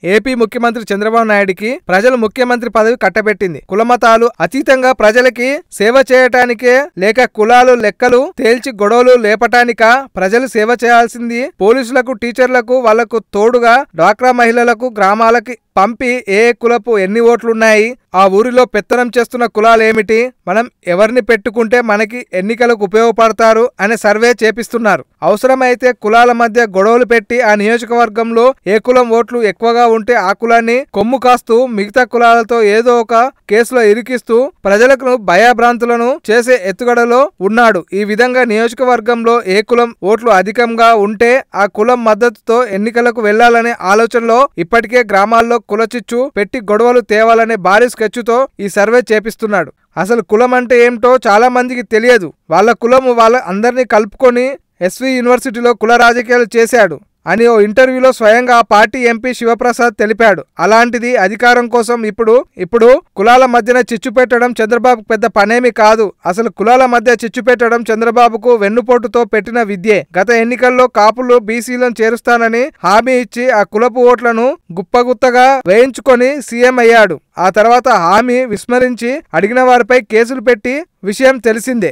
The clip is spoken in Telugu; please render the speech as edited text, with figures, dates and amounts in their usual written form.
ఏపీ ముఖ్యమంత్రి చంద్రబాబు నాయుడికి ప్రజలు ముఖ్యమంత్రి పదవి కట్టబెట్టింది. కులమతాలు అతీతంగా ప్రజలకి సేవ చేయటానికే లేక కులాలు లెక్కలు తేల్చి గొడవలు లేపటానికా ప్రజలు సేవ చేయాల్సింది? పోలీసులకు, టీచర్లకు, వాళ్లకు తోడుగా డ్వాక్రా మహిళలకు గ్రామాలకి పంపి ఏ కులపు ఎన్ని ఓట్లున్నాయి, ఆ ఊరిలో పెత్తనం చేస్తున్న కులాలేమిటి, మనం ఎవరిని పెట్టుకుంటే మనకి ఎన్నికలకు ఉపయోగపడతారు అనే సర్వే చేపిస్తున్నారు. అవసరమైతే కులాల మధ్య గొడవలు పెట్టి ఆ నియోజకవర్గంలో ఏ కులం ఓట్లు ఎక్కువగా ఉంటే ఆ కులాన్ని కొమ్ము కాస్తూ మిగతా కులాలతో ఏదో ఒక కేసులో ఇరికిస్తూ ప్రజలకు భయభ్రాంతులను చేసే ఎత్తుగడలో ఉన్నాడు. ఈ విధంగా నియోజకవర్గంలో ఏ కులం ఓట్లు అధికంగా ఉంటే ఆ కులం మద్దతుతో ఎన్నికలకు వెళ్లాలనే ఆలోచనలో ఇప్పటికే గ్రామాల్లో కులచిచ్చు పెట్టి గొడవలు తేవాలనే భారీ స్కెచ్తో ఈ సర్వే చేపిస్తున్నాడు. అసలు కులం అంటే ఏమిటో చాలా మందికి తెలియదు. వాళ్ళ కులము వాళ్ళ అందరినీ కలుపుకొని ఎస్వి యూనివర్సిటీలో కుల రాజకీయాలు చేశాడు అని ఓ ఇంటర్వ్యూలో స్వయంగా ఆ పార్టీ ఎంపీ శివప్రసాద్ తెలిపాడు. అలాంటిది అధికారం కోసం ఇప్పుడు కులాల మధ్యన చిచ్చు పెట్టడం చంద్రబాబు పెద్ద పనేమి కాదు. అసలు కులాల మధ్య చిచ్చు పెట్టడం చంద్రబాబుకు వెన్నుపోటుతో పెట్టిన విద్యే. గత ఎన్నికల్లో కాపులు బీసీలను చేరుస్తానని హామీ ఇచ్చి ఆ కులపు ఓట్లను గుప్పగుత్తగా వేయించుకొని సీఎం అయ్యాడు. ఆ తర్వాత హామీ విస్మరించి అడిగిన వారిపై కేసులు పెట్టి విషయం తెలిసిందే.